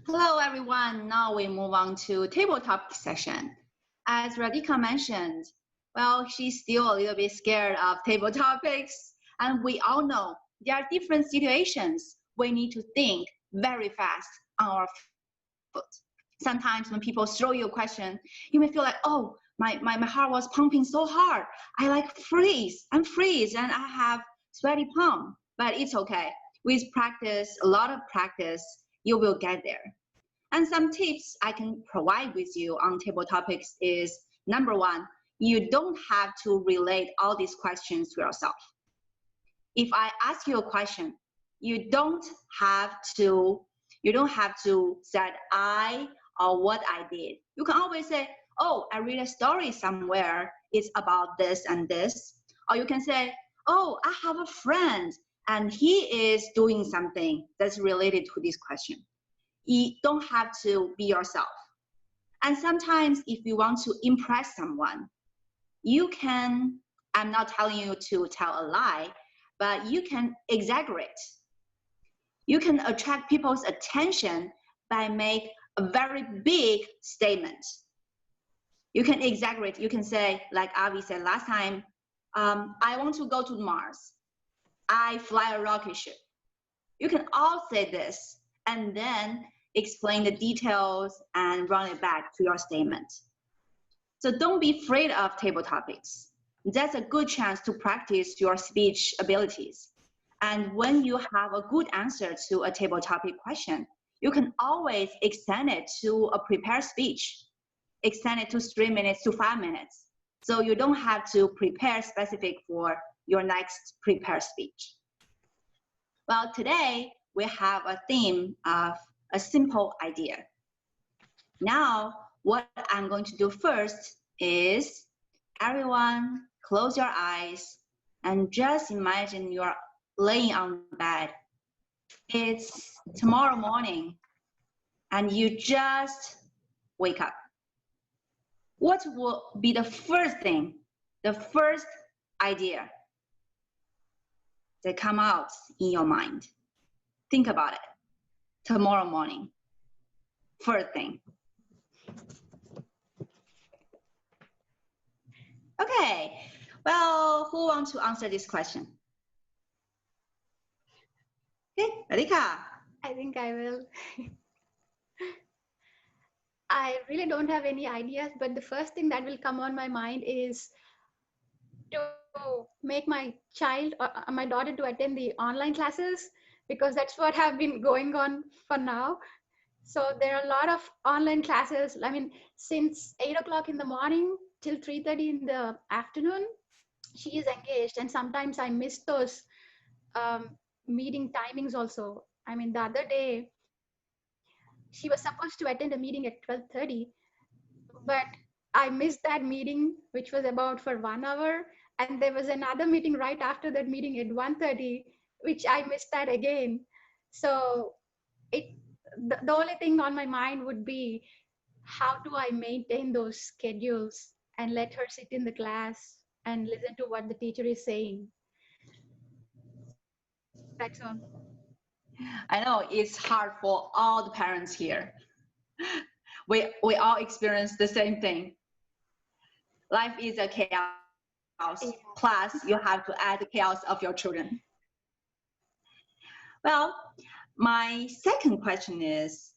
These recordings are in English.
Hello, everyone. Now we move on to table topic session. As Radhika mentioned, well, she's still a little bit scared of table topics. And we all know there are different situations we need to think very fast on our foot. Sometimes when people throw you a question, you may feel like, oh, my heart was pumping so hard. I like freeze. I'm freeze and I have sweaty palm. But it's okay. With practice, a lot of practice, you will get there. And some tips I can provide with you on table topics is number one, you don't have to relate all these questions to yourself. If I ask you a question, you don't have to say I or what I did. You can always say, oh, I read a story somewhere. It's about this and this. Or you can say, oh, I have a friend and he is doing something that's related to this question. You don't have to be yourself. And sometimes if you want to impress someone, you can, I'm not telling you to tell a lie, but you can exaggerate. You can attract people's attention by make a very big statement. You can exaggerate. You can say, like Avi said last time, I want to go to Mars. I fly a rocket ship. You can all say this and then explain the details and run it back to your statement. So don't be afraid of table topics. That's a good chance to practice your speech abilities. And when you have a good answer to a table topic question, you can always extend it to a prepared speech. Extend it to 3 minutes to 5 minutes. So you don't have to prepare specific for your next prepared speech. Well, today we have a theme of a simple idea. Now, what I'm going to do first is everyone close your eyes and just imagine you're laying on bed. It's tomorrow morning and you just wake up. What will be the first thing, the first idea that come out in your mind? Think about it. Tomorrow morning, first thing. Okay, well, who wants to answer this question? Okay, Radhika. I think I will. I really don't have any ideas, but the first thing that will come on my mind is to make my child or my daughter to attend the online classes, because that's what have been going on for now. So there are a lot of online classes. I mean, since 8 o'clock in the morning till 3:30 in the afternoon, she is engaged, and sometimes I miss those meeting timings also. I mean, the other day she was supposed to attend a meeting at 12:30, but I missed that meeting, which was about for 1 hour, and there was another meeting right after that meeting at 1:30, which I missed that again. So the only thing on my mind would be, how do I maintain those schedules and let her sit in the class and listen to what the teacher is saying? That's all. I know it's hard for all the parents here. We all experience the same thing. Life is a chaos. Yeah. Plus, you have to add the chaos of your children. Well, my second question is,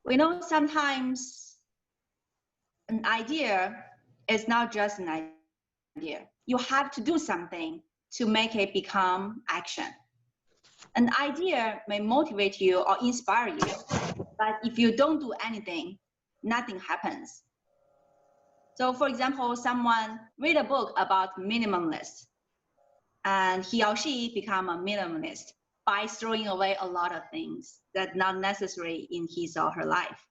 we know sometimes an idea is not just an idea. You have to do something to make it become action. An idea may motivate you or inspire you, but if you don't do anything, nothing happens. So for example, someone read a book about minimalist, and he or she become a minimalist by throwing away a lot of things that not necessary in his or her life.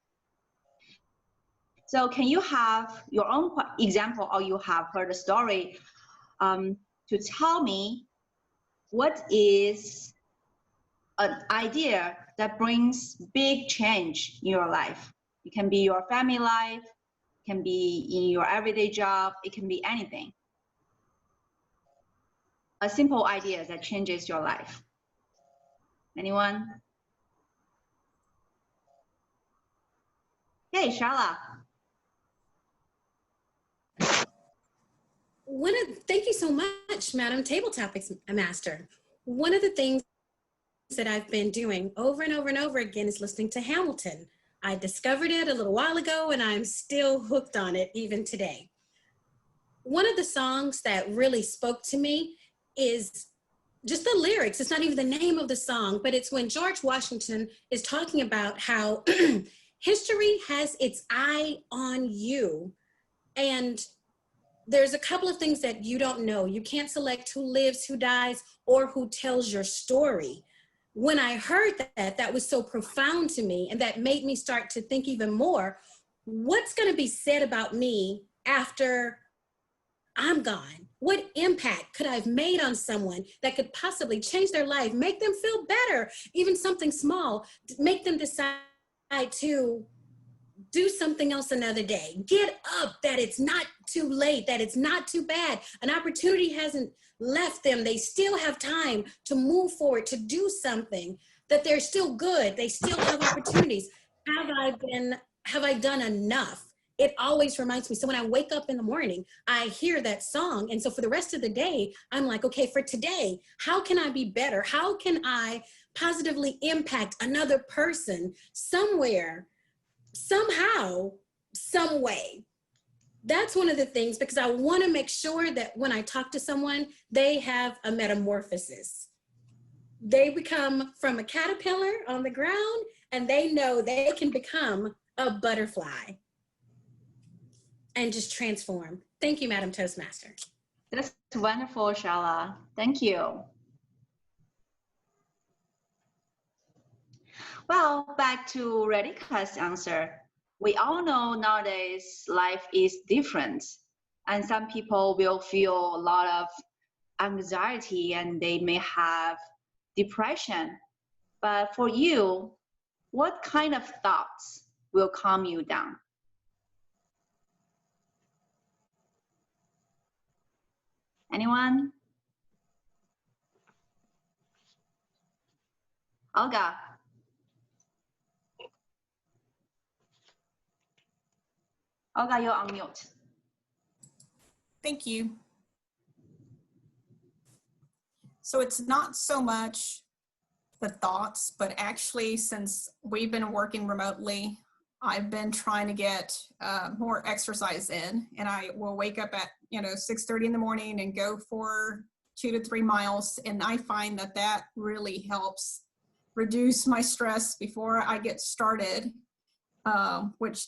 So can you have your own example, or you have heard a story to tell me what is an idea that brings big change in your life? It can be your family life, it can be in your everyday job, it can be anything. A simple idea that changes your life. Anyone? Hey, Shala. Thank you so much, Madam Table Topics Master. One of the things that I've been doing over and over and over again is listening to Hamilton. I discovered it a little while ago and I'm still hooked on it even today. One of the songs that really spoke to me is just the lyrics. It's not even the name of the song, but it's when George Washington is talking about how history has its eye on you. And there's a couple of things that you don't know. You can't select who lives, who dies, or who tells your story. When I heard that, that was so profound to me, and that made me start to think even more, what's going to be said about me after I'm gone? What impact could I have made on someone that could possibly change their life, make them feel better, even something small, make them decide to do something else another day. Get up, that it's not too late, that it's not too bad. An opportunity hasn't left them. They still have time to move forward, to do something, that they're still good. They still have opportunities. Have I done enough? It always reminds me. So when I wake up in the morning, I hear that song. And so for the rest of the day, I'm like, okay, for today, how can I be better? How can I positively impact another person somewhere, somehow, some way? That's one of the things, because I want to make sure that when I talk to someone, they have a metamorphosis. They become from a caterpillar on the ground, and they know they can become a butterfly and just transform. Thank you, Madam Toastmaster. That's wonderful, Shala. Thank you. Well, back to Radhika's answer. We all know nowadays life is different, and some people will feel a lot of anxiety and they may have depression. But for you, what kind of thoughts will calm you down? Anyone? Olga. Olga, you're on mute. Thank you. So it's not so much the thoughts, but actually, since we've been working remotely, I've been trying to get more exercise in, and I will wake up at 6:30 in the morning and go for 2 to 3 miles, and I find that that really helps reduce my stress before I get started, which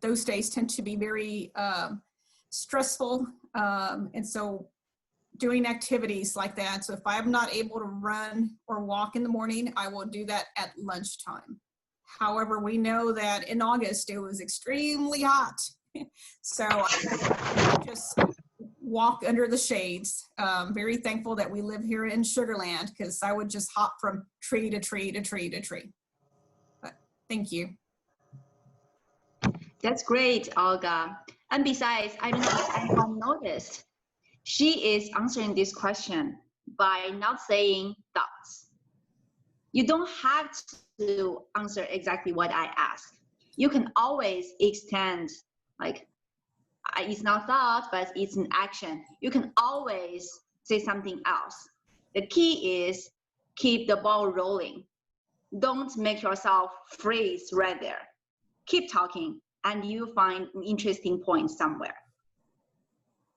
those days tend to be very stressful, and so doing activities like that. So if I'm not able to run or walk in the morning, I will do that at lunchtime. However, we know that in August it was extremely hot, so I just walk under the shades. Very thankful that we live here in Sugar Land, because I would just hop from tree to tree to tree to tree. But thank you. That's great, Olga. And besides, I don't know if anyone noticed, she is answering this question by not saying thoughts. You don't have to answer exactly what I asked. You can always extend, like, it's not thought, but it's an action. You can always say something else. The key is keep the ball rolling. Don't make yourself freeze right there. Keep talking, and you find an interesting point somewhere.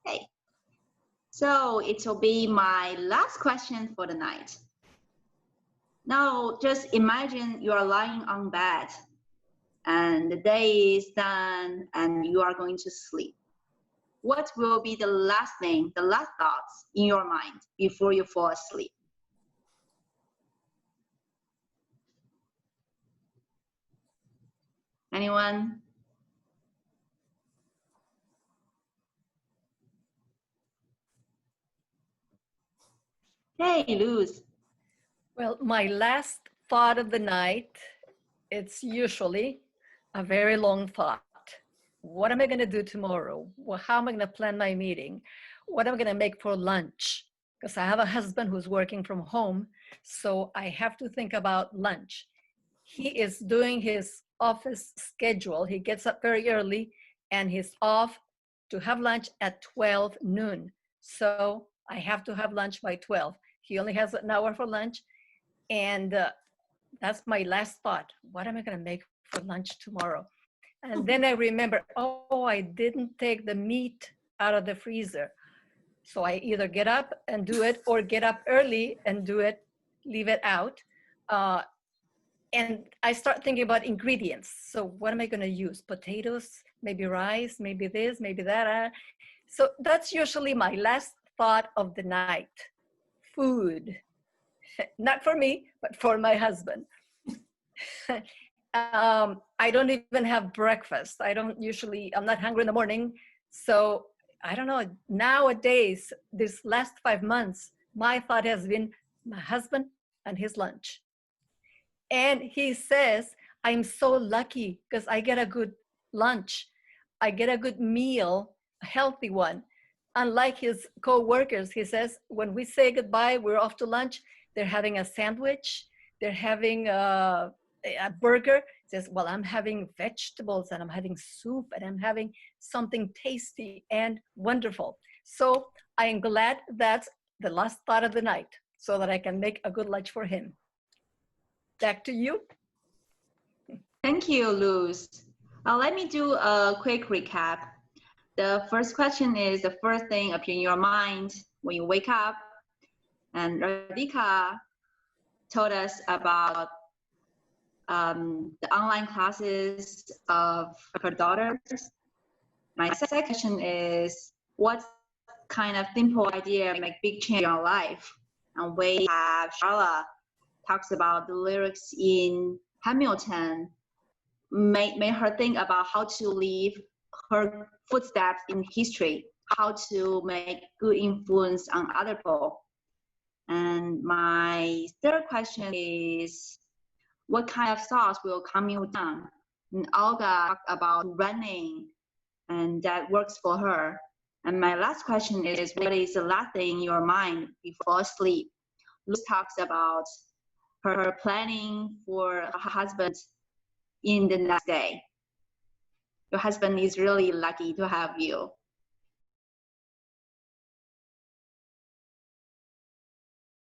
Okay. So it will be my last question for the night. Now, just imagine you are lying on bed and the day is done and you are going to sleep. What will be the last thing, the last thoughts in your mind before you fall asleep? Anyone? Hey, Luz. Well, my last thought of the night, it's usually a very long thought. What am I going to do tomorrow? Well, how am I going to plan my meeting? What am I going to make for lunch? Because I have a husband who's working from home, so I have to think about lunch. He is doing his office schedule. He gets up very early and he's off to have lunch at 12 noon. So I have to have lunch by 12. He only has an hour for lunch. And that's my last thought. What am I going to make for lunch tomorrow? And then I remember, oh, I didn't take the meat out of the freezer. So I either get up and do it or get up early and do it, leave it out. And I start thinking about ingredients. So what am I going to use? Potatoes, maybe rice, maybe this, maybe that. So that's usually my last thought of the night. Food. Not for me, but for my husband. I don't even have breakfast. I'm not hungry in the morning. So I don't know, nowadays, this last 5 months, my thought has been my husband and his lunch. And he says, I'm so lucky because I get a good lunch. I get a good meal, a healthy one. Unlike his co-workers, he says, when we say goodbye, we're off to lunch, they're having a sandwich, they're having a burger. He says, well, I'm having vegetables and I'm having soup and I'm having something tasty and wonderful. So I am glad that's the last thought of the night so that I can make a good lunch for him. Back to you. Thank you, Luz. Let me do a quick recap. The first question is the first thing appear in your mind when you wake up. And Radhika told us about the online classes of her daughters. My second question is, what kind of simple idea make big change in your life? And we have Charlotte talks about the lyrics in Hamilton, made her think about how to leave her footsteps in history, how to make good influence on other people. And my third question is, what kind of thoughts will calm you down? And Olga talked about running, and that works for her. And my last question is, what is the last thing in your mind before sleep? Luz talks about her planning for her husband in the next day. Your husband is really lucky to have you.